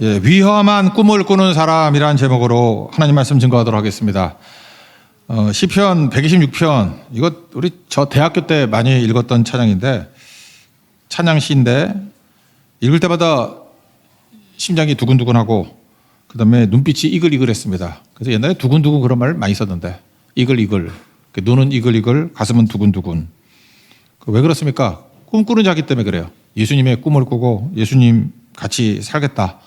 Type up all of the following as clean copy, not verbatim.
예, 위험한 꿈을 꾸는 사람이란 제목으로 하나님 말씀 증거하도록 하겠습니다. 시편 126편, 이거 우리 저 대학교 때 많이 읽었던 찬양인데, 찬양시인데 읽을 때마다 심장이 두근두근하고 그 다음에 눈빛이 이글이글했습니다. 그래서 옛날에 두근두근 그런 말 많이 썼는데, 이글이글, 눈은 이글이글, 가슴은 두근두근. 왜 그렇습니까? 꿈꾸는 자기 때문에 그래요. 예수님의 꿈을 꾸고 예수님 같이 살겠다,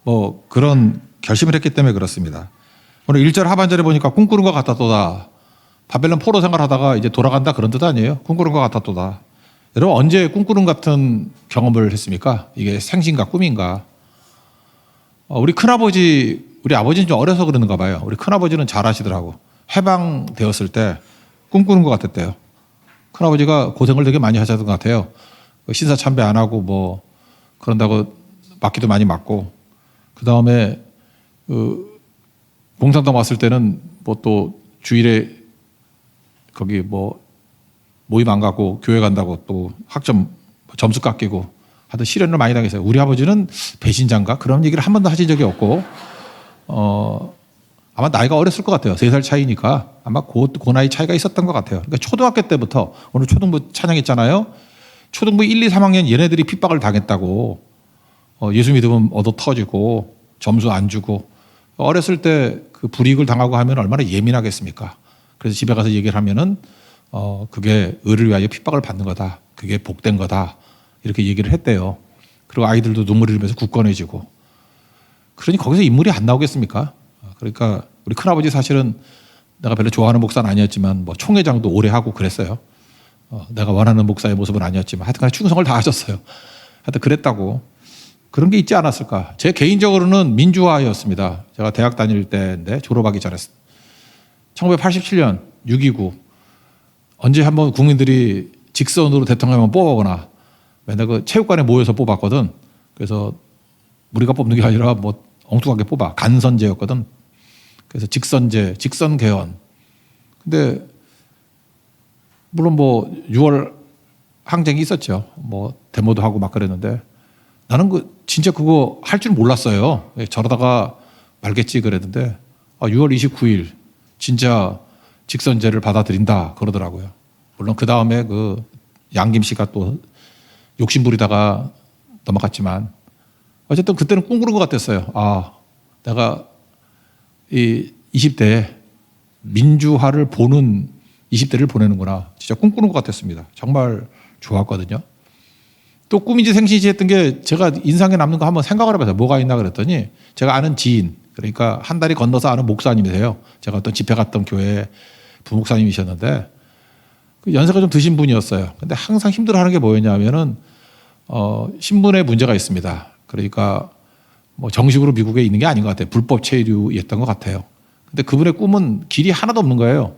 뭐 그런 결심을 했기 때문에 그렇습니다. 오늘 1절 하반절에 보니까 꿈꾸는 것 같았도다. 바벨론 포로 생활하다가 이제 돌아간다, 그런 뜻 아니에요? 꿈꾸는 것 같았도다. 여러분, 언제 꿈꾸는 같은 경험을 했습니까? 이게 생신가 꿈인가? 우리 큰아버지, 우리 아버지는 좀 어려서 그러는가 봐요. 우리 큰아버지는 잘 아시더라고. 해방되었을 때 꿈꾸는 것 같았대요. 큰아버지가 고생을 되게 많이 하셨던 것 같아요. 신사 참배 안 하고 뭐 그런다고 맞기도 많이 맞고, 그 다음에 공산당 왔을 때는 뭐 또 주일에 거기 뭐 모임 안 가고 교회 간다고 또 학점 점수 깎이고 하여튼 시련을 많이 당했어요. 우리 아버지는 배신자인가 그런 얘기를 한 번도 하신 적이 없고, 아마 나이가 어렸을 것 같아요. 3살 차이니까 아마 그 나이 차이가 있었던 것 같아요. 그러니까 초등학교 때부터, 오늘 초등부 찬양했잖아요. 초등부 1, 2, 3학년 얘네들이 핍박을 당했다고. 예수 믿으면 얻어 터지고 점수 안 주고, 어렸을 때 그 불이익을 당하고 하면 얼마나 예민하겠습니까? 그래서 집에 가서 얘기를 하면은 그게 의를 위하여 핍박을 받는 거다, 그게 복된 거다, 이렇게 얘기를 했대요. 그리고 아이들도 눈물을 흘리면서 굳건해지고. 그러니 거기서 인물이 안 나오겠습니까? 그러니까 우리 큰아버지 사실은 내가 별로 좋아하는 목사는 아니었지만 뭐 총회장도 오래 하고 그랬어요. 내가 원하는 목사의 모습은 아니었지만 하여튼 충성을 다 하셨어요. 하여튼 그랬다고. 그런 게 있지 않았을까. 제 개인적으로는 민주화였습니다. 제가 대학 다닐 때인데, 졸업하기 전에 1987년 6.29 언제 한번 국민들이 직선으로 대통령을 뽑아보나. 맨날 그 체육관에 모여서 뽑았거든. 그래서 우리가 뽑는 게 아니라 뭐 엉뚱하게 뽑아. 간선제였거든. 그래서 직선제, 직선개헌. 근데 물론 뭐 6월 항쟁이 있었죠. 뭐 데모도 하고 막 그랬는데, 나는 진짜 그거 할 줄 몰랐어요. 저러다가 말겠지 그랬는데, 6월 29일 진짜 직선제를 받아들인다 그러더라고요. 물론 그 다음에 그 양김 씨가 또 욕심부리다가 넘어갔지만, 어쨌든 그때는 꿈꾸는 것 같았어요. 내가 이 20대에 민주화를 보는 20대를 보내는구나. 진짜 꿈꾸는 것 같았습니다. 정말 좋았거든요. 또 꿈인지 생신인지 했던 게, 제가 인상에 남는 거 한번 생각을 해봐서 뭐가 있나 그랬더니, 제가 아는 지인, 그러니까 한 다리 건너서 아는 목사님이세요. 제가 어떤 집회 갔던 교회 부목사님이셨는데, 그 연세가 좀 드신 분이었어요. 근데 항상 힘들어하는 게 뭐였냐면은 신분에 문제가 있습니다. 그러니까 뭐 정식으로 미국에 있는 게 아닌 것 같아요. 불법 체류였던 것 같아요. 근데 그분의 꿈은 길이 하나도 없는 거예요.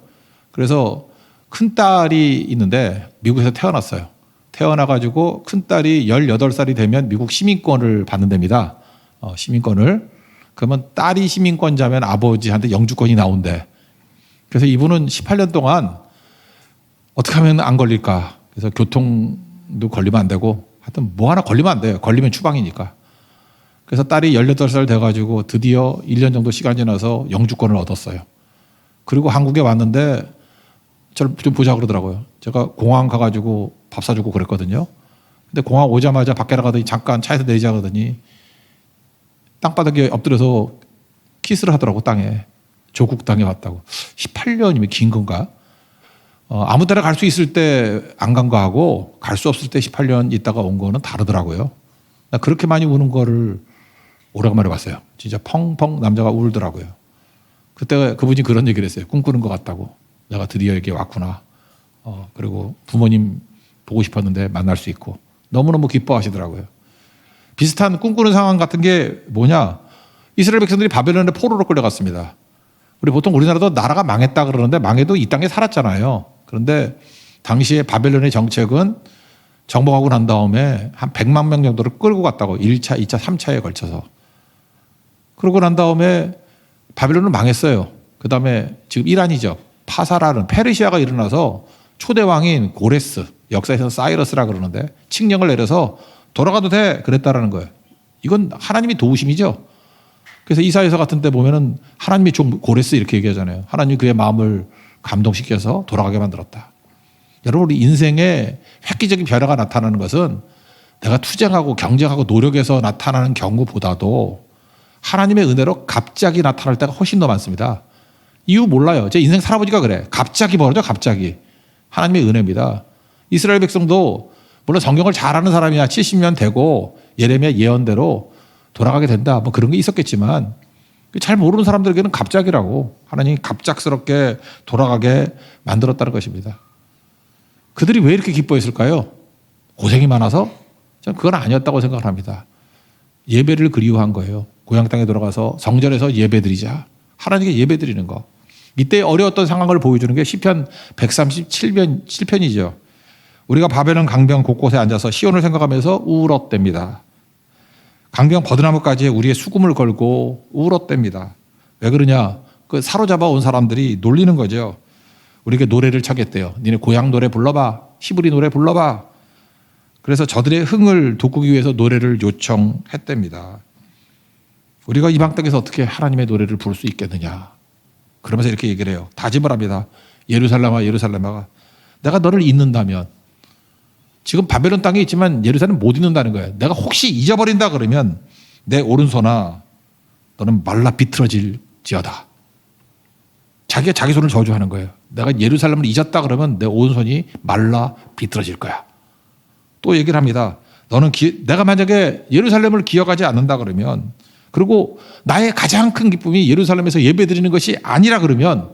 그래서 큰 딸이 있는데 미국에서 태어났어요. 태어나가지고 큰딸이 18살이 되면 미국 시민권을 받는 됩니다. 시민권을. 그러면 딸이 시민권자면 아버지한테 영주권이 나온대. 그래서 이분은 18년 동안 어떻게 하면 안 걸릴까. 그래서 교통도 걸리면 안 되고, 하여튼 뭐 하나 걸리면 안 돼요. 걸리면 추방이니까. 그래서 딸이 18살 돼가지고 드디어 1년 정도 시간 지나서 영주권을 얻었어요. 그리고 한국에 왔는데 저를 좀 보자 그러더라고요. 제가 공항 가가지고 밥 사주고 그랬거든요. 근데 공항 오자마자 밖에 나가더니 잠깐 차에서 내리자 그러더니 땅바닥에 엎드려서 키스를 하더라고, 땅에. 조국 땅에 왔다고. 18년이면 긴 건가? 아무 데나 갈 수 있을 때 안 간 거하고 갈 수 없을 때 18년 있다가 온 거는 다르더라고요. 나 그렇게 많이 우는 거를 오래간만에 봤어요. 진짜 펑펑 남자가 울더라고요. 그때 그분이 그런 얘기를 했어요. 꿈꾸는 것 같다고. 내가 드디어 여기 왔구나. 그리고 부모님 보고 싶었는데 만날 수 있고. 너무너무 기뻐하시더라고요. 비슷한 꿈꾸는 상황 같은 게 뭐냐. 이스라엘 백성들이 바벨론에 포로로 끌려갔습니다. 보통 우리나라도 나라가 망했다 그러는데, 망해도 이 땅에 살았잖아요. 그런데 당시에 바벨론의 정책은 정복하고 난 다음에 한 100만 명 정도를 끌고 갔다고. 1차, 2차, 3차에 걸쳐서. 그러고 난 다음에 바벨론은 망했어요. 그 다음에 지금 이란이죠. 파사라는 페르시아가 일어나서 초대 왕인 고레스, 역사에서 사이러스라 그러는데, 칙령을 내려서 돌아가도 돼 그랬다라는 거예요. 이건 하나님이 도우심이죠. 그래서 이사야서 같은 데 보면은 하나님이 좀 고레스 이렇게 얘기하잖아요. 하나님이 그의 마음을 감동시켜서 돌아가게 만들었다. 여러분, 우리 인생에 획기적인 변화가 나타나는 것은 내가 투쟁하고 경쟁하고 노력해서 나타나는 경우보다도 하나님의 은혜로 갑자기 나타날 때가 훨씬 더 많습니다. 이유 몰라요. 제 인생 살아보니까 그래. 갑자기 벌어져, 갑자기. 하나님의 은혜입니다. 이스라엘 백성도 물론 성경을 잘 아는 사람이야 70년 되고 예레미야 예언대로 돌아가게 된다. 뭐 그런 게 있었겠지만 잘 모르는 사람들에게는 갑자기라고 하나님이 갑작스럽게 돌아가게 만들었다는 것입니다. 그들이 왜 이렇게 기뻐했을까요? 고생이 많아서? 저는 그건 아니었다고 생각을 합니다. 예배를 그리워한 거예요. 고향 땅에 돌아가서 성전에서 예배드리자. 하나님께 예배드리는 거. 이때 어려웠던 상황을 보여주는 게 시편 137편이죠. 우리가 바벨론 강변 곳곳에 앉아서 시온을 생각하면서 울었답니다. 강변 버드나무까지 우리의 수금을 걸고 울었답니다. 왜 그러냐? 그 사로잡아 온 사람들이 놀리는 거죠. 우리에게 노래를 차겠대요. 니네 고향 노래 불러봐. 히브리 노래 불러봐. 그래서 저들의 흥을 돋구기 위해서 노래를 요청했답니다. 우리가 이방 땅에서 어떻게 하나님의 노래를 부를 수 있겠느냐. 그러면서 이렇게 얘기를 해요. 다짐을 합니다. 예루살렘아 예루살렘아 내가 너를 잊는다면 지금 바벨론 땅에 있지만 예루살렘 못 잊는다는 거예요. 내가 혹시 잊어버린다 그러면 내 오른손아 너는 말라 비틀어질지어다. 자기가 자기 손을 저주하는 거예요. 내가 예루살렘을 잊었다 그러면 내 오른손이 말라 비틀어질 거야. 또 얘기를 합니다. 너는 내가 만약에 예루살렘을 기억하지 않는다 그러면 그리고 나의 가장 큰 기쁨이 예루살렘에서 예배드리는 것이 아니라 그러면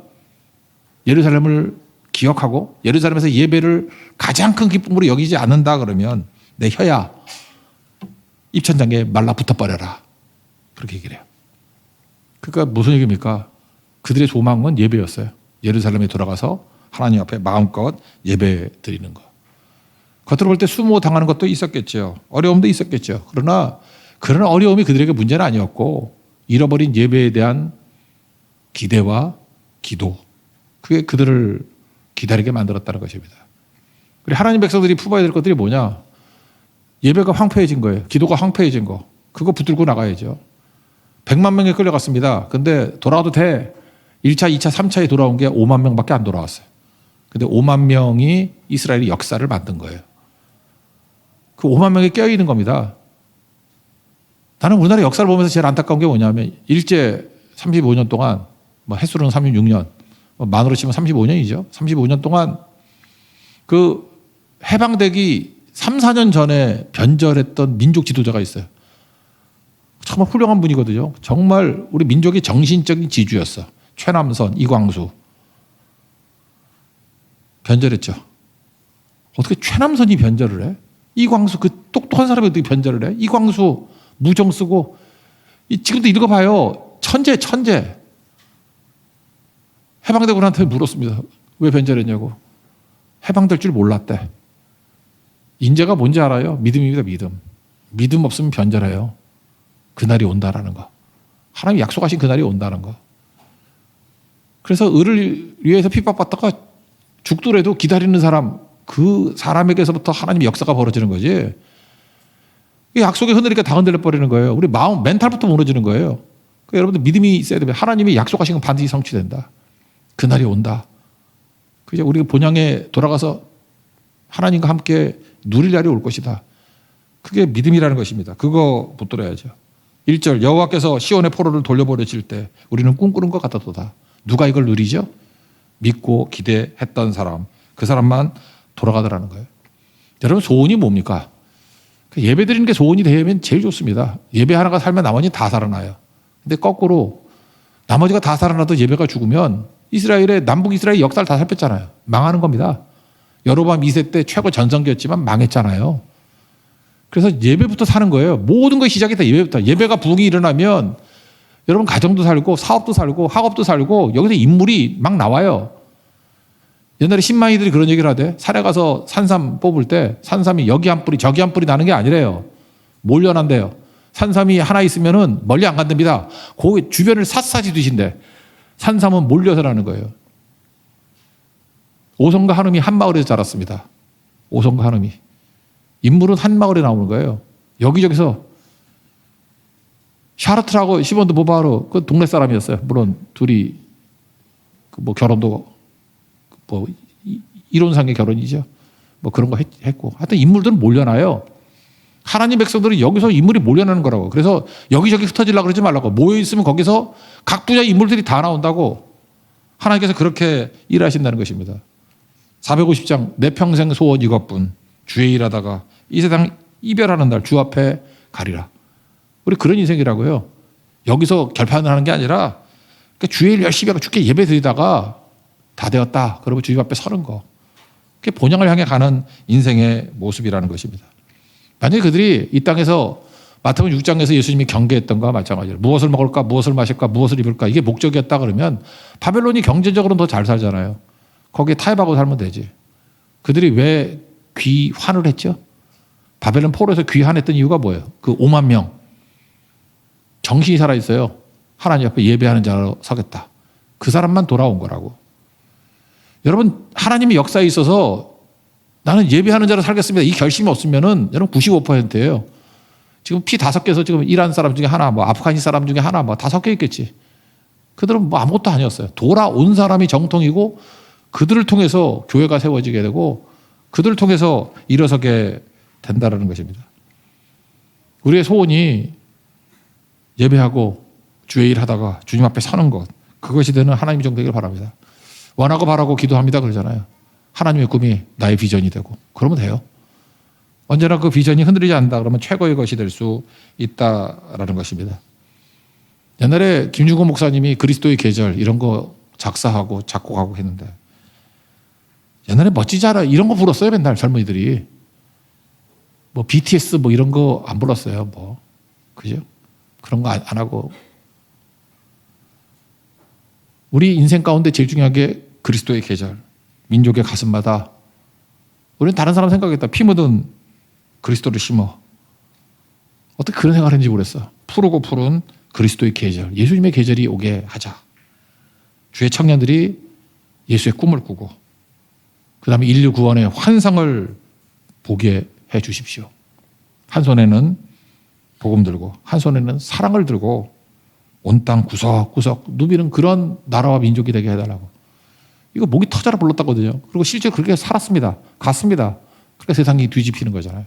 예루살렘을 기억하고 예루살렘에서 예배를 가장 큰 기쁨으로 여기지 않는다 그러면 내 혀야 입천장에 말라 붙어버려라. 그렇게 얘기를 해요. 그러니까 무슨 얘기입니까? 그들의 소망은 예배였어요. 예루살렘에 돌아가서 하나님 앞에 마음껏 예배 드리는 것. 겉으로 볼 때 수모당하는 것도 있었겠죠. 어려움도 있었겠죠. 그러나 그런 어려움이 그들에게 문제는 아니었고 잃어버린 예배에 대한 기대와 기도, 그게 그들을 기다리게 만들었다는 것입니다. 그리고 하나님 백성들이 품어야 될 것들이 뭐냐? 예배가 황폐해진 거예요. 기도가 황폐해진 거. 그거 붙들고 나가야죠. 100만 명이 끌려갔습니다. 근데 돌아와도 돼. 1차, 2차, 3차에 돌아온 게 5만 명밖에 안 돌아왔어요. 근데 5만 명이 이스라엘의 역사를 만든 거예요. 그 5만 명이 깨어있는 겁니다. 나는 우리나라 역사를 보면서 제일 안타까운 게 뭐냐면 일제 35년 동안 뭐 햇수로는 36년 만으로 치면 35년이죠. 35년 동안 그 해방되기 3, 4년 전에 변절했던 민족 지도자가 있어요. 정말 훌륭한 분이거든요. 정말 우리 민족의 정신적인 지주였어. 최남선, 이광수. 변절했죠. 어떻게 최남선이 변절을 해? 이광수, 그 똑똑한 사람이 어떻게 변절을 해? 이광수 무정 쓰고 지금도 읽어봐요. 천재. 해방되고 나한테 물었습니다. 왜 변절했냐고. 해방될 줄 몰랐대. 인재가 뭔지 알아요? 믿음입니다. 믿음 없으면 변절해요. 그날이 온다라는 거. 하나님이 약속하신 그날이 온다는 거. 그래서 의를 위해서 핍박받다가 죽더라도 기다리는 사람, 그 사람에게서부터 하나님의 역사가 벌어지는 거지. 약속에 흔들리니까 다 흔들려 버리는 거예요. 우리 마음, 멘탈부터 무너지는 거예요. 그러니까 여러분들 믿음이 있어야 됩니다. 하나님이 약속하신 건 반드시 성취된다. 그날이 온다. 그죠? 우리가 본향에 돌아가서 하나님과 함께 누릴 날이 올 것이다. 그게 믿음이라는 것입니다. 그거 붙들어야죠. 1절 여호와께서 시온의 포로를 돌려보내실 때 우리는 꿈꾸는 것 같았도다. 누가 이걸 누리죠? 믿고 기대했던 사람. 그 사람만 돌아가더라는 거예요. 여러분 소원이 뭡니까? 예배 드리는 게 소원이 되면 제일 좋습니다. 예배 하나가 살면 나머지 다 살아나요. 근데 거꾸로 나머지가 다 살아나도 예배가 죽으면 남북 이스라엘 역사를 다 살폈잖아요. 망하는 겁니다. 여로보암 2세 때 최고 전성기였지만 망했잖아요. 그래서 예배부터 사는 거예요. 모든 것이 시작이 다 예배부터. 예배가 부흥이 일어나면 여러분 가정도 살고 사업도 살고 학업도 살고 여기서 인물이 막 나와요. 옛날에 신망이들이 그런 얘기를 하대. 산에 가서 산삼 뽑을 때 산삼이 여기 한 뿌리 저기 한 뿌리 나는 게 아니래요. 몰려난대요. 산삼이 하나 있으면은 멀리 안 간답니다. 그 주변을 샅샅이 두신대. 산삼은 몰려서 나는 거예요. 오성과 한음이 한 마을에서 자랐습니다. 오성과 한음이. 인물은 한 마을에 나오는 거예요. 여기저기서 샤르트라고 시몬 드 보바르 그 동네 사람이었어요. 물론 둘이 뭐 결혼도 뭐 이론상의 결혼이죠. 뭐 그런 거 했고. 하여튼 인물들은 몰려나요. 하나님 백성들은 여기서 인물이 몰려나는 거라고. 그래서 여기저기 흩어지려고 그러지 말라고. 모여있으면 거기서 각 분야의 인물들이 다 나온다고. 하나님께서 그렇게 일하신다는 것입니다. 450장 내 평생 소원 이것뿐. 주의 일하다가 이 세상 이별하는 날 주 앞에 가리라. 우리 그런 인생이라고요. 여기서 결판을 하는 게 아니라 그러니까 주의 일 열심히 하고 주께 예배 드리다가 다 되었다. 그러면 주님 앞에 서는 거. 그게 본향을 향해 가는 인생의 모습이라는 것입니다. 만약에 그들이 이 땅에서 마태복음 6장에서 예수님이 경계했던 것과 마찬가지로 무엇을 먹을까, 무엇을 마실까, 무엇을 입을까 이게 목적이었다 그러면 바벨론이 경제적으로는 더 잘 살잖아요. 거기에 타협하고 살면 되지. 그들이 왜 귀환을 했죠? 바벨론 포로에서 귀환했던 이유가 뭐예요? 그 5만 명. 정신이 살아있어요. 하나님 앞에 예배하는 자로 서겠다. 그 사람만 돌아온 거라고. 여러분 하나님의 역사에 있어서 나는 예배하는 자로 살겠습니다. 이 결심이 없으면은 여러분 95%예요. 지금 피 5개에서 지금 이란 사람 중에 하나, 뭐 아프가니 사람 중에 하나, 뭐 5개 있겠지. 그들은 뭐 아무것도 아니었어요. 돌아온 사람이 정통이고 그들을 통해서 교회가 세워지게 되고 그들을 통해서 일어서게 된다는 것입니다. 우리의 소원이 예배하고 주의 일 하다가 주님 앞에 서는 것, 그것이 되는 하나님의 종 되기를 바랍니다. 원하고 바라고 기도합니다 그러잖아요. 하나님의 꿈이 나의 비전이 되고 그러면 돼요. 언제나 그 비전이 흔들리지 않는다 그러면 최고의 것이 될 수 있다라는 것입니다. 옛날에 김중곤 목사님이 그리스도의 계절 이런 거 작사하고 작곡하고 했는데 옛날에 멋지지 않아 이런 거 불렀어요. 맨날 젊은이들이 뭐 BTS 뭐 이런 거 안 불렀어요. 뭐 그죠? 그런 거 안 하고 우리 인생 가운데 제일 중요한 게 그리스도의 계절, 민족의 가슴마다 우리는 다른 사람 생각했다. 피 묻은 그리스도를 심어. 어떻게 그런 생각을 했는지 모르겠어. 푸르고 푸른 그리스도의 계절, 예수님의 계절이 오게 하자. 주의 청년들이 예수의 꿈을 꾸고 그 다음에 인류 구원의 환상을 보게 해 주십시오. 한 손에는 복음 들고 한 손에는 사랑을 들고 온 땅 구석구석 누비는 그런 나라와 민족이 되게 해달라고. 이거 목이 터져라 불렀다거든요. 그리고 실제 그렇게 살았습니다. 갔습니다. 그러니까 세상이 뒤집히는 거잖아요.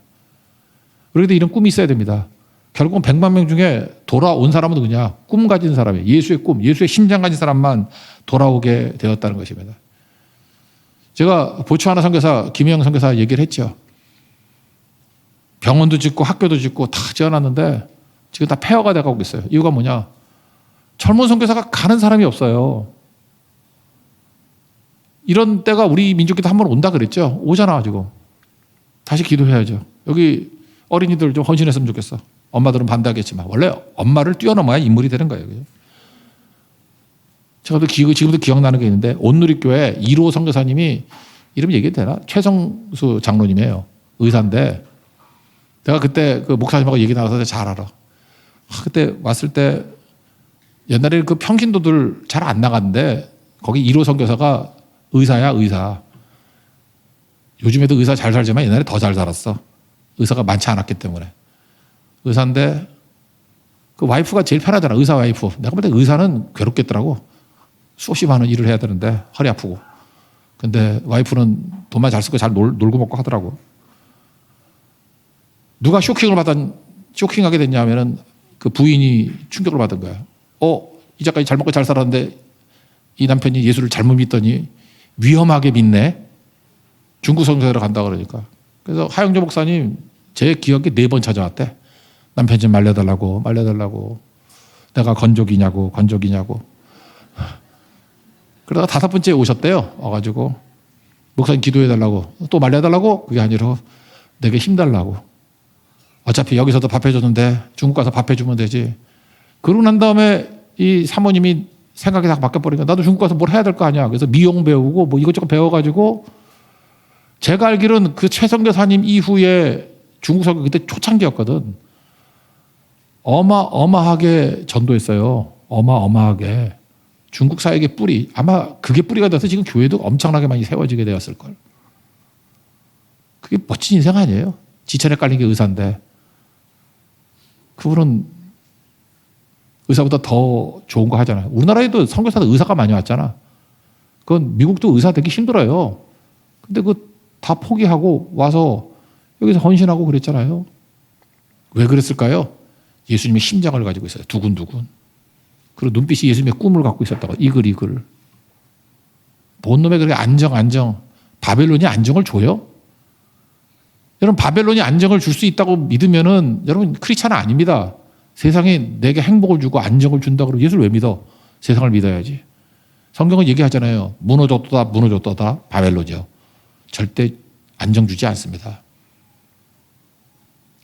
그런데 이런 꿈이 있어야 됩니다. 결국은 100만 명 중에 돌아온 사람은 누구냐? 꿈 가진 사람이에요. 예수의 꿈, 예수의 심장 가진 사람만 돌아오게 되었다는 것입니다. 제가 보츠와나 선교사 김혜영 선교사 얘기를 했죠. 병원도 짓고 학교도 짓고 다 지어놨는데 지금 다 폐허가 돼가고 있어요. 이유가 뭐냐? 젊은 선교사가 가는 사람이 없어요. 이런 때가 우리 민족에도 한 번 온다 그랬죠. 오잖아 지금. 다시 기도해야죠. 여기 어린이들 좀 헌신했으면 좋겠어. 엄마들은 반대하겠지만 원래 엄마를 뛰어넘어야 인물이 되는 거예요. 그죠? 제가 지금도 기억나는 게 있는데 온누리교회 1호 선교사님이 이름 얘기해도 되나? 최성수 장로님이에요. 의사인데 내가 그때 그 목사님하고 얘기 나눠서 잘 알아. 그때 왔을 때 옛날에 그 평신도들 잘 안 나갔는데 거기 1호 선교사가 의사야 의사. 요즘에도 의사 잘 살지만 옛날에 더 잘 살았어. 의사가 많지 않았기 때문에. 의사인데 그 와이프가 제일 편하잖아. 의사 와이프. 내가 볼 때 의사는 괴롭겠더라고. 수없이 많은 일을 해야 되는데 허리 아프고. 근데 와이프는 돈만 잘 쓰고 잘 놀고 먹고 하더라고. 누가 쇼킹하게 됐냐 하면은 그 부인이 충격을 받은 거야. 이제까지 잘 먹고 잘 살았는데 이 남편이 예수를 잘못 믿더니 위험하게 믿네. 중국 선교사로 간다 그러니까. 그래서 하영조 목사님 제 기억에 4번 찾아왔대. 남편 좀 말려달라고. 내가 건족이냐고. 그러다가 5번째 오셨대요. 와가지고 목사님 기도해달라고. 또 말려달라고? 그게 아니라 내게 힘달라고. 어차피 여기서도 밥 해줬는데 중국 가서 밥 해주면 되지. 그러고 난 다음에 이 사모님이 생각이 다 바뀌어버리니까 나도 중국 가서 뭘 해야 될 거 아니야. 그래서 미용 배우고 뭐 이것저것 배워가지고 제가 알기로는 그 최성교사님 이후에 중국 선교 그때 초창기였거든. 어마어마하게 전도했어요. 어마어마하게. 중국 사역의 뿌리. 아마 그게 뿌리가 돼서 지금 교회도 엄청나게 많이 세워지게 되었을걸. 그게 멋진 인생 아니에요? 지천에 깔린 게 의사인데. 그분은 의사보다 더 좋은 거 하잖아요. 우리나라에도 선교사도 의사가 많이 왔잖아. 그건 미국도 의사 되기 힘들어요. 근데 그 다 포기하고 와서 여기서 헌신하고 그랬잖아요. 왜 그랬을까요? 예수님의 심장을 가지고 있어요. 두근두근. 그리고 눈빛이 예수님의 꿈을 갖고 있었다고. 이글. 본 놈의 그렇게 안정. 바벨론이 안정을 줘요? 여러분, 바벨론이 안정을 줄 수 있다고 믿으면은 여러분 크리스찬은 아닙니다. 세상에 내게 행복을 주고 안정을 준다고 그러고 예수를 왜 믿어? 세상을 믿어야지. 성경은 얘기하잖아요. 무너졌다. 바벨론이요. 절대 안정 주지 않습니다.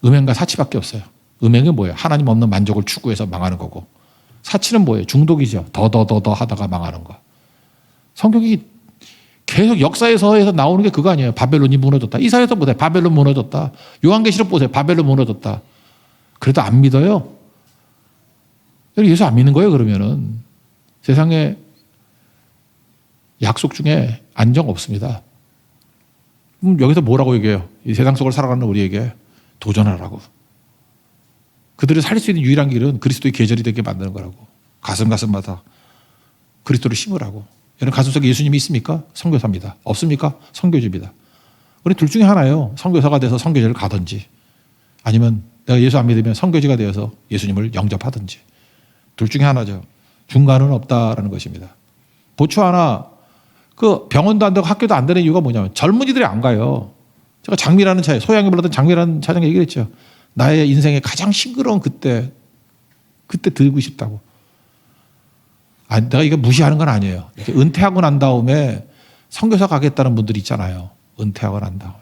음행과 사치밖에 없어요. 음행은 뭐예요? 하나님 없는 만족을 추구해서 망하는 거고. 사치는 뭐예요? 중독이죠. 더 하다가 망하는 거. 성경이 계속 역사에서 나오는 게 그거 아니에요. 바벨론이 무너졌다. 이사야서 보세요. 바벨론 무너졌다. 요한계시록 보세요. 바벨론 무너졌다. 그래도 안 믿어요? 예수 안 믿는 거예요, 그러면은. 세상에 약속 중에 안정 없습니다. 여기서 뭐라고 얘기해요? 이 세상 속을 살아가는 우리에게 도전하라고. 그들을 살릴 수 있는 유일한 길은 그리스도의 계절이 되게 만드는 거라고. 가슴마다 그리스도를 심으라고. 여러분 가슴 속에 예수님이 있습니까? 선교사입니다. 없습니까? 선교주입니다. 우리 둘 중에 하나예요. 선교사가 돼서 선교지를 가든지 아니면 내가 예수 안 믿으면 선교지가 되어서 예수님을 영접하든지. 둘 중에 하나죠. 중간은 없다라는 것입니다. 보초 하나 그 병원도 안 되고 학교도 안 되는 이유가 뭐냐면 젊은이들이 안 가요. 제가 장미라는 차에 소양이 불렀던 장미라는 차장에 얘기를 했죠. 나의 인생의 가장 싱그러운 그때 들고 싶다고. 아니, 내가 이거 무시하는 건 아니에요. 이렇게 은퇴하고 난 다음에 선교사 가겠다는 분들이 있잖아요. 은퇴하고 난 다음에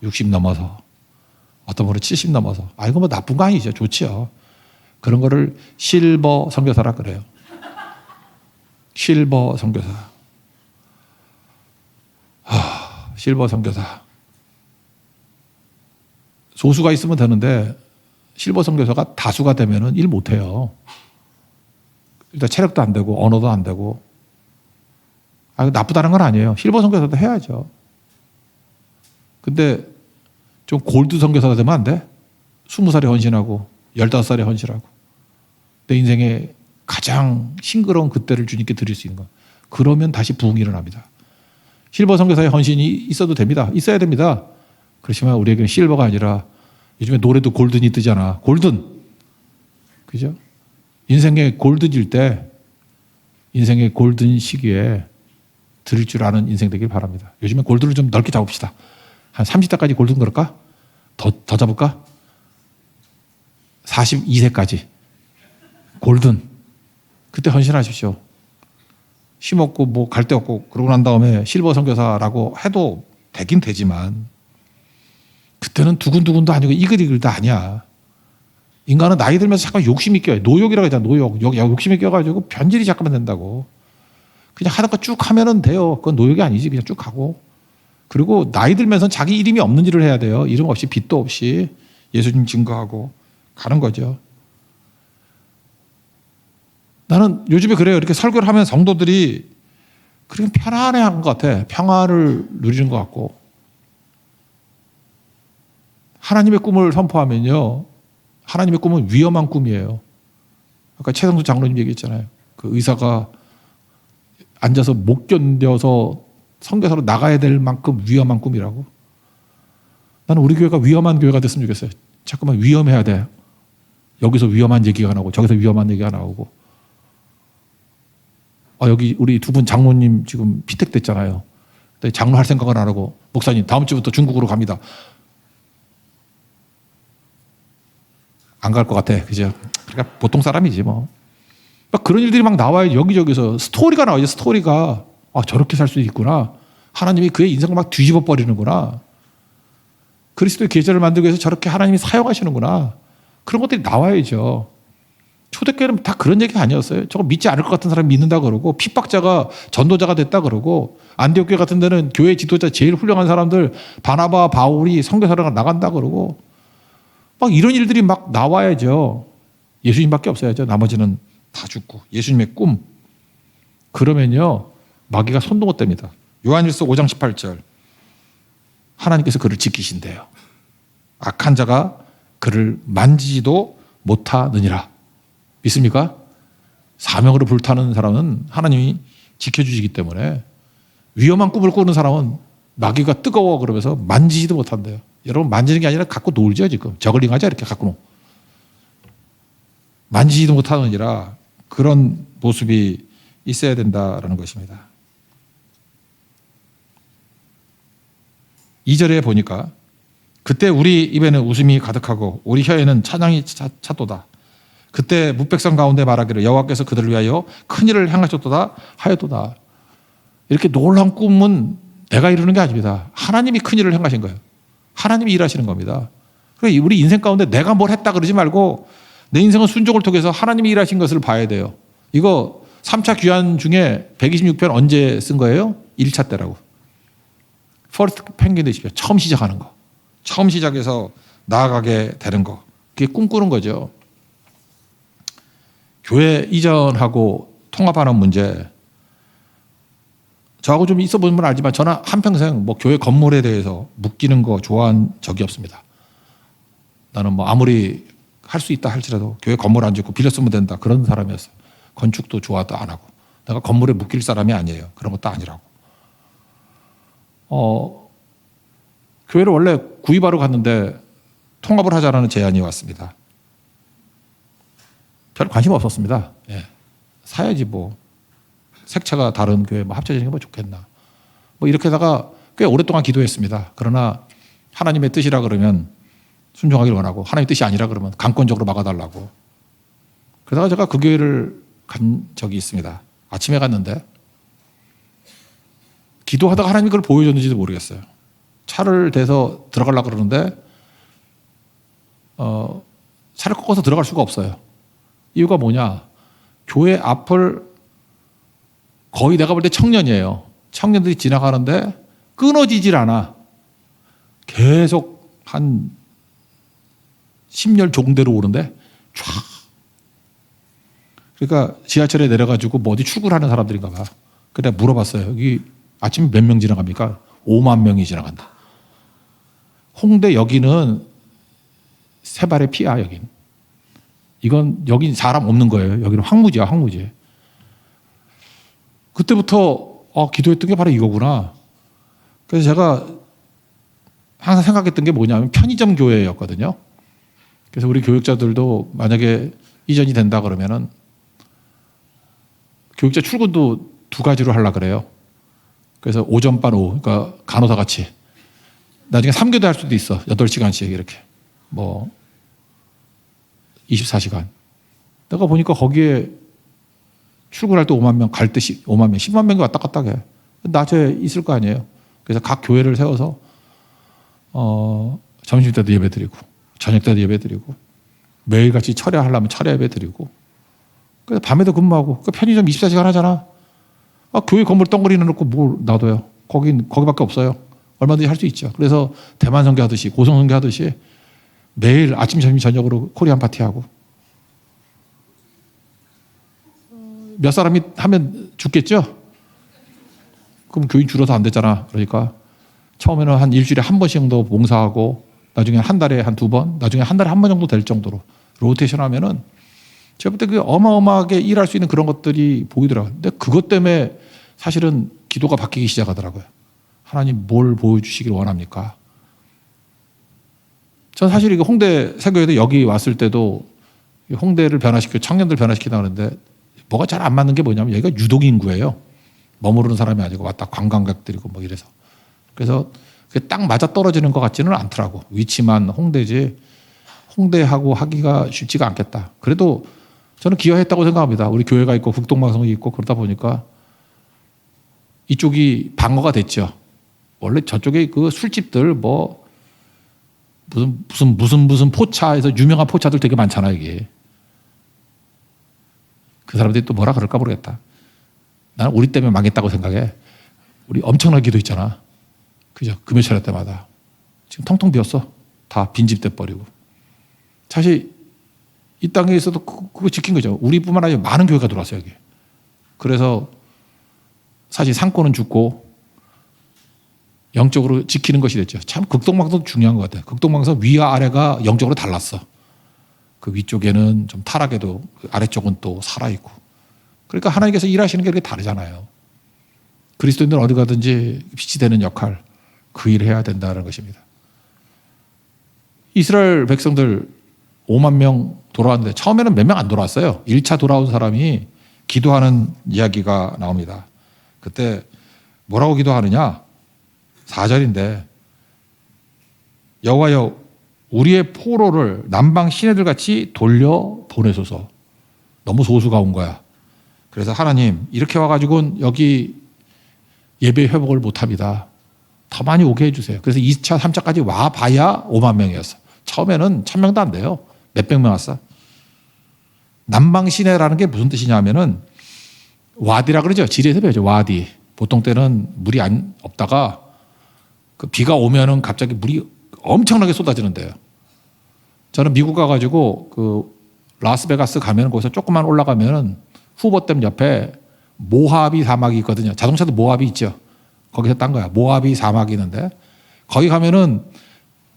60 넘어서 어떤 분은 70 넘어서 이거 뭐 나쁜 거 아니죠. 좋지요. 그런 거를 실버 선교사라 그래요. 실버 선교사. 실버 선교사. 소수가 있으면 되는데 실버 선교사가 다수가 되면은 일 못해요. 일단 체력도 안 되고 언어도 안 되고. 나쁘다는 건 아니에요. 실버 선교사도 해야죠. 근데 좀 골드 선교사가 되면 안 돼? 20살에 헌신하고 15살에 헌신하고 내 인생에 가장 싱그러운 그때를 주님께 드릴 수 있는 거. 그러면 다시 부흥이 일어납니다. 실버 선교사의 헌신이 있어도 됩니다. 있어야 됩니다. 그렇지만 우리에게는 실버가 아니라 요즘에 노래도 골든이 뜨잖아. 골든. 그죠? 인생의 골든일 때 인생의 골든 시기에 드릴 줄 아는 인생 되길 바랍니다. 요즘에 골든을 좀 넓게 잡읍시다. 한 30대까지 골든 그럴까? 더 잡을까? 42세까지. 골든. 그때 헌신하십시오. 힘없고 뭐 갈 데 없고 그러고 난 다음에 실버 선교사라고 해도 되긴 되지만 그때는 두근두근도 아니고 이글이글도 아니야. 인간은 나이 들면서 잠깐 욕심이 껴요. 노욕이라고 하잖아. 노욕. 욕심이 껴가지고 변질이 잠깐만 된다고. 그냥 하는 거 쭉 하면은 돼요. 그건 노욕이 아니지. 그냥 쭉 하고. 그리고 나이 들면서 자기 이름이 없는 일을 해야 돼요. 이름 없이 빚도 없이 예수님 증거하고 가는 거죠. 나는 요즘에 그래요. 이렇게 설교를 하면 성도들이 그렇게 편안해하는 것 같아. 평화를 누리는 것 같고. 하나님의 꿈을 선포하면요. 하나님의 꿈은 위험한 꿈이에요. 아까 최성수 장로님 얘기했잖아요. 그 의사가 앉아서 못 견뎌서 선교사로 나가야 될 만큼 위험한 꿈이라고. 나는 우리 교회가 위험한 교회가 됐으면 좋겠어요. 자꾸만 위험해야 돼. 여기서 위험한 얘기가 나오고 저기서 위험한 얘기가 나오고. 여기 우리 두 분 장로님 지금 피택됐잖아요. 장로 할 생각을 안 하고 목사님 다음 주부터 중국으로 갑니다. 안 갈 것 같아. 그죠? 그러니까 보통 사람이지 뭐. 그런 일들이 막 나와요. 여기저기서 스토리가 나와요. 스토리가. 저렇게 살 수 있구나. 하나님이 그의 인생을 막 뒤집어 버리는구나. 그리스도의 계절을 만들기 위해서 저렇게 하나님이 사용하시는구나. 그런 것들이 나와야죠. 초대교회는 다 그런 얘기가 아니었어요. 저거 믿지 않을 것 같은 사람이 믿는다 그러고 핍박자가 전도자가 됐다 그러고 안디옥 교회 같은 데는 교회 지도자 제일 훌륭한 사람들 바나바, 바울이 선교사로 나간다 그러고 막 이런 일들이 막 나와야죠. 예수님밖에 없어야죠. 나머지는 다 죽고 예수님의 꿈. 그러면요 마귀가 손동못 됩니다. 요한일서 5장 18절 하나님께서 그를 지키신대요. 악한 자가 그를 만지지도 못하느니라. 믿습니까? 사명으로 불타는 사람은 하나님이 지켜주시기 때문에 위험한 꿈을 꾸는 사람은 마귀가 뜨거워 그러면서 만지지도 못한대요. 여러분 만지는 게 아니라 갖고 놀죠 지금. 저글링 하자 이렇게 갖고 놀. 만지지도 못하느니라 그런 모습이 있어야 된다라는 것입니다. 2절에 보니까 그때 우리 입에는 웃음이 가득하고 우리 혀에는 찬양이 찼도다. 그때 뭇백성 가운데 말하기를 여호와께서 그들을 위하여 큰 일을 행하셨도다 하였도다. 이렇게 놀라운 꿈은 내가 이루는 게 아닙니다. 하나님이 큰 일을 행하신 거예요. 하나님이 일하시는 겁니다. 그러니까 우리 인생 가운데 내가 뭘 했다 그러지 말고 내 인생은 순종을 통해서 하나님이 일하신 것을 봐야 돼요. 이거 3차 귀환 중에 126편 언제 쓴 거예요? 1차 때라고. 퍼스트 펭귄이십시오. 처음 시작하는 거. 처음 시작해서 나아가게 되는 거. 그게 꿈꾸는 거죠. 교회 이전하고 통합하는 문제. 저하고 좀 있어 보면 알지만 저는 한평생 뭐 교회 건물에 대해서 묶이는 거 좋아한 적이 없습니다. 나는 뭐 아무리 할 수 있다 할지라도 교회 건물 안 짓고 빌려 쓰면 된다 그런 사람이었어요. 건축도 좋아도 안 하고. 내가 건물에 묶일 사람이 아니에요. 그런 것도 아니라고. 교회를 원래 구입하러 갔는데 통합을 하자라는 제안이 왔습니다. 별 관심 없었습니다. 예. 사야지 뭐. 색채가 다른 교회 뭐 합쳐지는 게 뭐 좋겠나. 뭐 이렇게 하다가 꽤 오랫동안 기도했습니다. 그러나 하나님의 뜻이라 그러면 순종하기를 원하고 하나님의 뜻이 아니라 그러면 강권적으로 막아달라고. 그러다가 제가 그 교회를 간 적이 있습니다. 아침에 갔는데 기도하다가 하나님이 그걸 보여줬는지도 모르겠어요. 차를 대서 들어가려고 그러는데 차를 꺾어서 들어갈 수가 없어요. 이유가 뭐냐. 교회 앞을 거의 내가 볼 때 청년이에요. 청년들이 지나가는데 끊어지질 않아. 계속 한 10열 종대로 오는데 쫙. 그러니까 지하철에 내려가지고 뭐 어디 출근하는 사람들인가 봐. 그래 물어봤어요. 여기 아침에 몇 명 지나갑니까? 5만 명이 지나간다. 홍대 여기는 세 발의 피야 여긴. 이건 여긴 사람 없는 거예요. 여기는 황무지야 황무지. 그때부터 기도했던 게 바로 이거구나. 그래서 제가 항상 생각했던 게 뭐냐면 편의점 교회였거든요. 그래서 우리 교육자들도 만약에 이전이 된다 그러면은 교육자 출근도 2가지로 하려고 그래요. 그래서 오전반 오후, 그러니까 간호사 같이. 나중에 3교대 할 수도 있어. 8시간씩 이렇게. 뭐 24시간. 내가 보니까 거기에 출근할 때 5만 명, 갈 때 5만 명, 10만 명이 왔다 갔다 해. 낮에 있을 거 아니에요. 그래서 각 교회를 세워서 점심 때도 예배 드리고 저녁 때도 예배 드리고 매일같이 철야하려면 철야 예배 드리고 그래서 밤에도 근무하고 그 편의점 24시간 하잖아. 교회 건물 덩그리 넣고 뭘 놔둬요. 거기밖에 없어요. 얼마든지 할 수 있죠. 그래서 대만 선교 하듯이 고성 선교 하듯이 매일 아침 점심 저녁으로 코리안 파티하고 몇 사람이 하면 죽겠죠? 그럼 교인 줄어서 안 되잖아. 그러니까 처음에는 한 일주일에 한 번씩 정도 봉사하고 나중에 한 달에 한 2번, 나중에 한 달에 한 번 정도 될 정도로 로테이션 하면은 제가 볼 때 그 어마어마하게 일할 수 있는 그런 것들이 보이더라고요. 근데 그것 때문에 사실은 기도가 바뀌기 시작하더라고요. 하나님 뭘 보여주시길 원합니까? 전 사실 이거 홍대 세교회도 여기 왔을 때도 홍대를 변화시키고 청년들 변화시키다 그러는데 뭐가 잘 안 맞는 게 뭐냐면 여기가 유동인구예요. 머무르는 사람이 아니고 왔다 관광객들이고 뭐 이래서. 그래서 그게 딱 맞아 떨어지는 것 같지는 않더라고. 위치만 홍대지 홍대하고 하기가 쉽지가 않겠다. 그래도 저는 기여했다고 생각합니다. 우리 교회가 있고 극동방송이 있고 그러다 보니까 이쪽이 방어가 됐죠. 원래 저쪽에 그 술집들 뭐 무슨 포차에서 유명한 포차들 되게 많잖아요, 이게. 그 사람들이 또 뭐라 그럴까 모르겠다. 나는 우리 때문에 망했다고 생각해. 우리 엄청난 기도 있잖아. 그죠? 금요 차례 때마다. 지금 텅텅 비었어. 다 빈집 돼버리고. 사실 이 땅에 있어도 그거 지킨 거죠. 우리뿐만 아니라 많은 교회가 들어왔어요, 여기. 그래서 사실 상권은 죽고 영적으로 지키는 것이 됐죠. 참 극동방송도 중요한 것 같아요. 극동방송 위와 아래가 영적으로 달랐어. 그 위쪽에는 좀 타락해도 그 아래쪽은 또 살아있고. 그러니까 하나님께서 일하시는 게 이렇게 다르잖아요. 그리스도인들은 어디 가든지 빛이 되는 역할, 그 일을 해야 된다는 것입니다. 이스라엘 백성들 5만 명 돌아왔는데 처음에는 몇 명 안 돌아왔어요. 1차 돌아온 사람이 기도하는 이야기가 나옵니다. 그때 뭐라고 기도하느냐? 4절인데 여호와여 우리의 포로를 남방 시내들 같이 돌려 보내소서. 너무 소수가 온 거야. 그래서 하나님 이렇게 와가지고는 여기 예배 회복을 못합니다. 더 많이 오게 해주세요. 그래서 2차, 3차까지 와봐야 5만 명이었어. 처음에는 1,000명도 안 돼요. 몇백 명 왔어. 남방 시내라는 게 무슨 뜻이냐면은 와디라 그러죠. 지리에서 배우죠. 와디. 보통 때는 물이 없다가 그 비가 오면은 갑자기 물이 엄청나게 쏟아지는데요. 저는 미국 가가지고 그 라스베가스 가면 거기서 조금만 올라가면은 후보댐 옆에 모하비 사막이 있거든요. 자동차도 모하비 있죠. 거기서 딴 거야. 모하비 사막이 있는데 거기 가면은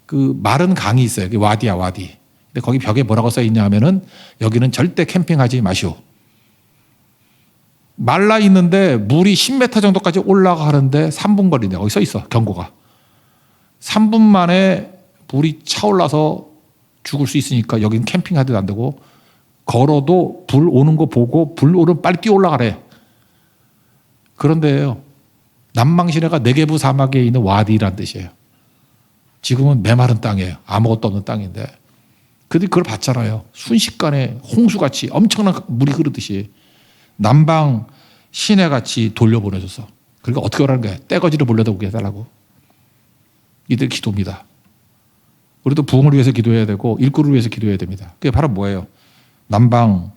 그 마른 강이 있어요. 여기 와디야, 와디. 근데 거기 벽에 뭐라고 써 있냐 하면은 여기는 절대 캠핑하지 마시오. 말라 있는데 물이 10m 정도까지 올라가는데 3분 걸린대. 거기 써 있어. 경고가. 3분 만에 물이 차올라서 죽을 수 있으니까 여기는 캠핑하도 안 되고 걸어도 불 오는 거 보고 불 오면 빨리 뛰어 올라가래. 그런데요. 남방시내가 네게부 사막에 있는 와디란 뜻이에요. 지금은 메마른 땅이에요. 아무것도 없는 땅인데. 근데 그걸 봤잖아요. 순식간에 홍수같이 엄청난 물이 흐르듯이 남방 시내같이 돌려보내줘서. 그러니까 어떻게 하라는 거예요? 떼거지를 몰려다 오게 해달라고. 이들 기도입니다. 우리도 부흥을 위해서 기도해야 되고 일꾼을 위해서 기도해야 됩니다. 그게 바로 뭐예요? 남방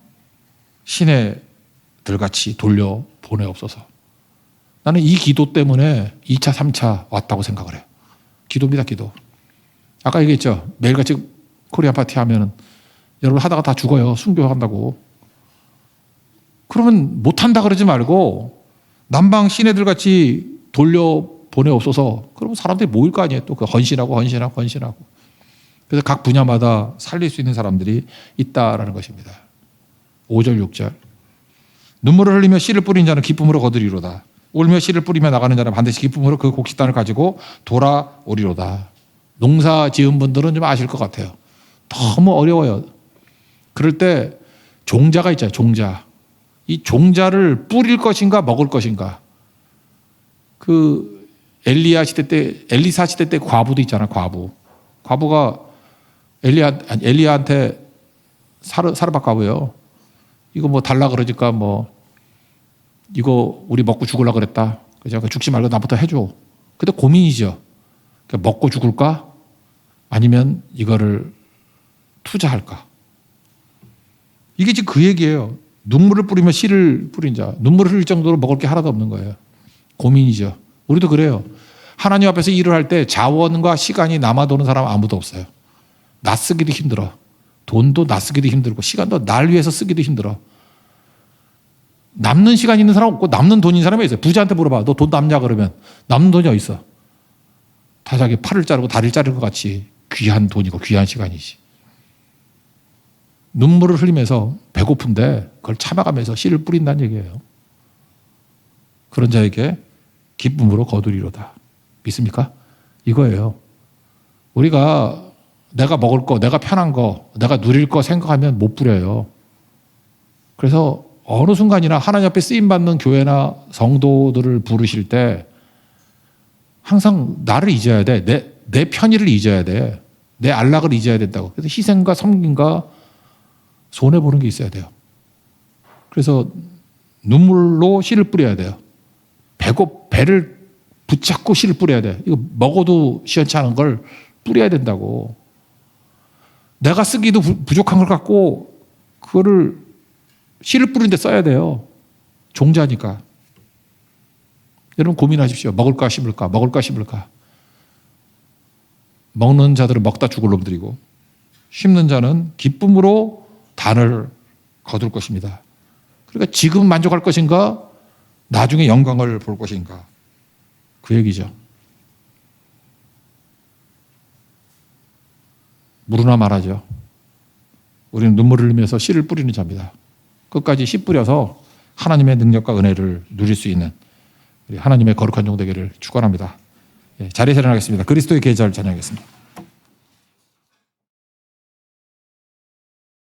시내들 같이 돌려보내옵소서. 나는 이 기도 때문에 2차, 3차 왔다고 생각을 해요. 기도입니다, 기도. 아까 얘기했죠. 매일같이 코리안 파티 하면은 여러분 하다가 다 죽어요. 순교한다고. 그러면 못한다 그러지 말고 남방 시내들 같이 돌려보내옵소서. 그러면 사람들이 모일 거 아니에요. 또 그 헌신하고. 그래서 각 분야마다 살릴 수 있는 사람들이 있다라는 것입니다. 5절, 6절. 눈물을 흘리며 씨를 뿌린 자는 기쁨으로 거두리로다. 울며 씨를 뿌리며 나가는 자는 반드시 기쁨으로 그 곡식단을 가지고 돌아오리로다. 농사 지은 분들은 좀 아실 것 같아요. 너무 어려워요. 그럴 때 종자가 있잖아요. 종자. 이 종자를 뿌릴 것인가 먹을 것인가. 그 엘리사 시대 때 과부도 있잖아요. 과부가 엘리야한테 사르밧 과부요. 이거 뭐 달라 그러니까 뭐 이거 우리 먹고 죽으려고 그랬다. 그래서 죽지 말고 나부터 해줘. 근데 고민이죠. 그러니까 먹고 죽을까? 아니면 이거를 투자할까? 이게 지금 그 얘기예요. 눈물을 뿌리며 씨를 뿌린 자. 눈물을 흘릴 정도로 먹을 게 하나도 없는 거예요. 고민이죠. 우리도 그래요. 하나님 앞에서 일을 할 때 자원과 시간이 남아도는 사람 아무도 없어요. 나 쓰기도 힘들어. 돈도 나 쓰기도 힘들고 시간도 날 위해서 쓰기도 힘들어. 남는 시간 있는 사람 없고 남는 돈 있는 사람이 있어요. 부자한테 물어봐. 너 돈 남냐 그러면 남는 돈이 어디 있어? 다 자기 팔을 자르고 다리를 자를 것 같이 귀한 돈이고 귀한 시간이지. 눈물을 흘리면서 배고픈데 그걸 참아가면서 씨를 뿌린다는 얘기예요. 그런 자에게 기쁨으로 거두리로다. 믿습니까? 이거예요. 우리가 내가 먹을 거, 내가 편한 거, 내가 누릴 거 생각하면 못 뿌려요. 그래서 어느 순간이나 하나님 앞에 쓰임받는 교회나 성도들을 부르실 때 항상 나를 잊어야 돼. 내 편의를 잊어야 돼. 내 안락을 잊어야 된다고. 그래서 희생과 섬김과 손해보는 게 있어야 돼요. 그래서 눈물로 씨를 뿌려야 돼요. 배를 붙잡고 씨를 뿌려야 돼. 이거 먹어도 시원치 않은 걸 뿌려야 된다고. 내가 쓰기도 부족한 걸 갖고 그거를 씨를 뿌리는데 써야 돼요. 종자니까. 여러분 고민하십시오. 먹을까 심을까? 먹을까 심을까? 먹는 자들은 먹다 죽을 놈들이고 심는 자는 기쁨으로 단을 거둘 것입니다. 그러니까 지금 만족할 것인가? 나중에 영광을 볼 것인가? 그 얘기죠. 무르나 말하죠. 우리는 눈물을 흘리면서 씨를 뿌리는 자입니다. 끝까지 씨 뿌려서 하나님의 능력과 은혜를 누릴 수 있는 우리 하나님의 거룩한 종 되기를 축원합니다. 자리에 일어나겠습니다. 그리스도의 계좌를 찬양하겠습니다.